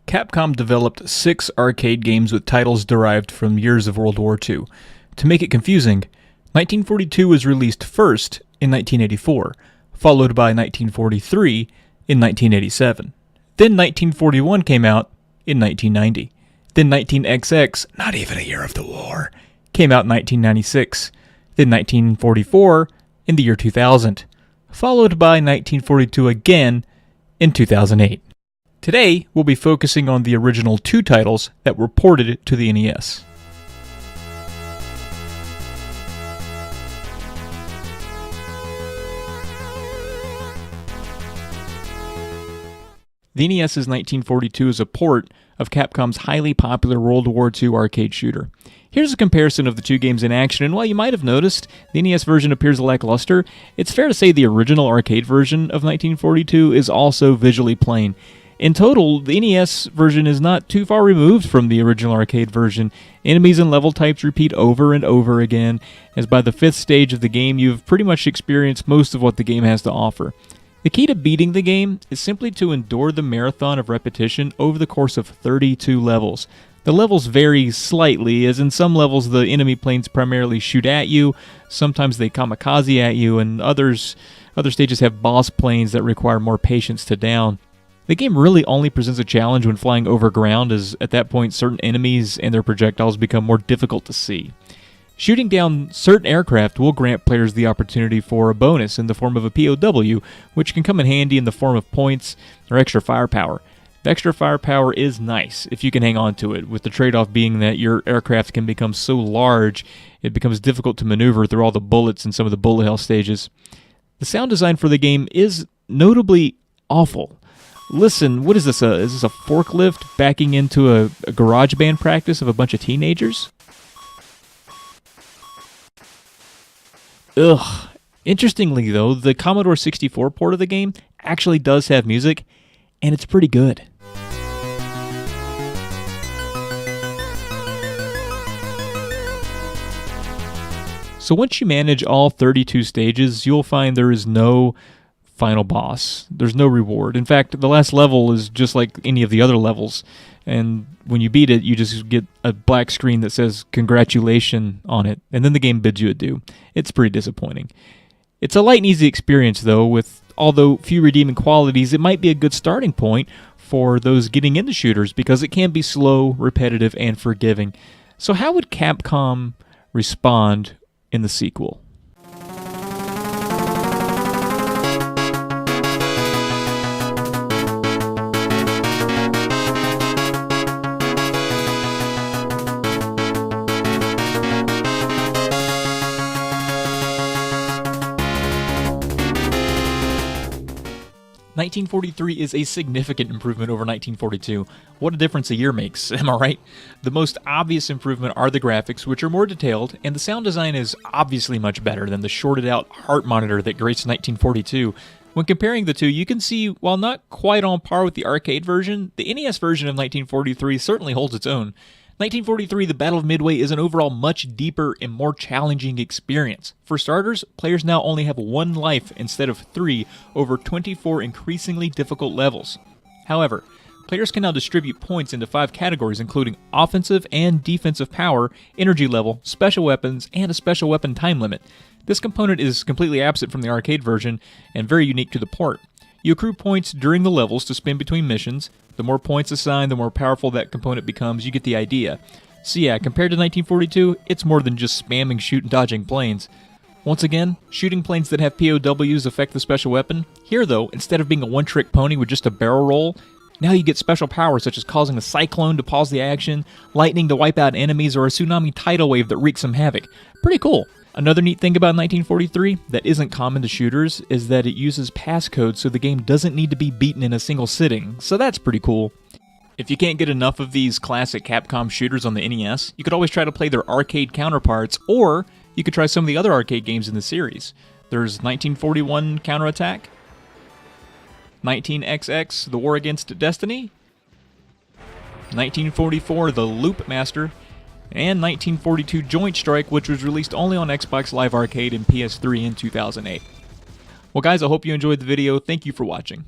Capcom developed 6 arcade games with titles derived from years of World War II. To make it confusing, 1942 was released first in 1984, followed by 1943 in 1987. Then 1941 came out in 1990. Then 19XX, not even a year of the war, came out in 1996. Then 1944 in the year 2000, followed by 1942 again in 2008. Today, we'll be focusing on the original 2 titles that were ported to the NES. The NES's 1942 is a port of Capcom's highly popular World War II arcade shooter. Here's a comparison of the 2 games in action, and while you might have noticed the NES version appears lackluster, it's fair to say the original arcade version of 1942 is also visually plain. In total, the NES version is not too far removed from the original arcade version. Enemies and level types repeat over and over again, as by the 5th stage of the game you've pretty much experienced most of what the game has to offer. The key to beating the game is simply to endure the marathon of repetition over the course of 32 levels. The levels vary slightly, as in some levels the enemy planes primarily shoot at you, sometimes they kamikaze at you, and other stages have boss planes that require more patience to down. The game really only presents a challenge when flying over ground, as at that point certain enemies and their projectiles become more difficult to see. Shooting down certain aircraft will grant players the opportunity for a bonus in the form of a POW, which can come in handy in the form of points or extra firepower. The extra firepower is nice if you can hang on to it, with the trade-off being that your aircraft can become so large it becomes difficult to maneuver through all the bullets in some of the bullet hell stages. The sound design for the game is notably awful. Listen, what is this? Is this a forklift backing into a garage band practice of a bunch of teenagers? Ugh. Interestingly, though, the Commodore 64 port of the game actually does have music, and it's pretty good. So once you manage all 32 stages, you'll find there is no final boss. There's no reward. In fact, the last level is just like any of the other levels, and when you beat it, you just get a black screen that says congratulations on it, and then the game bids you adieu. It's pretty disappointing. It's a light and easy experience, though, with although few redeeming qualities. It might be a good starting point for those getting into shooters because it can be slow, repetitive, and forgiving. So how would Capcom respond in the sequel? 1943 is a significant improvement over 1942. What a difference a year makes, am I right? The most obvious improvement are the graphics, which are more detailed, and the sound design is obviously much better than the shorted-out heart monitor that graced 1942. When comparing the two, you can see, while not quite on par with the arcade version, the NES version of 1943 certainly holds its own. 1943, the Battle of Midway is an overall much deeper and more challenging experience. For starters, players now only have 1 life instead of 3 over 24 increasingly difficult levels. However, players can now distribute points into 5 categories, including offensive and defensive power, energy level, special weapons, and a special weapon time limit. This component is completely absent from the arcade version and very unique to the port. You accrue points during the levels to spend between missions. The more points assigned, the more powerful that component becomes. You get the idea. So yeah, compared to 1942, it's more than just spamming shoot and dodging planes. Once again, shooting planes that have POWs affect the special weapon. Here though, instead of being a one-trick pony with just a barrel roll, now you get special powers such as causing a cyclone to pause the action, lightning to wipe out enemies, or a tsunami tidal wave that wreaks some havoc. Pretty cool. Another neat thing about 1943 that isn't common to shooters is that it uses passcodes, so the game doesn't need to be beaten in a single sitting, so that's pretty cool. If you can't get enough of these classic Capcom shooters on the NES, you could always try to play their arcade counterparts, or you could try some of the other arcade games in the series. There's 1941 Counterattack, 19XX The War Against Destiny, 1944 The Loop Master, and 1942 Joint Strike, which was released only on Xbox Live Arcade and PS3 in 2008. Well guys, I hope you enjoyed the video. Thank you for watching.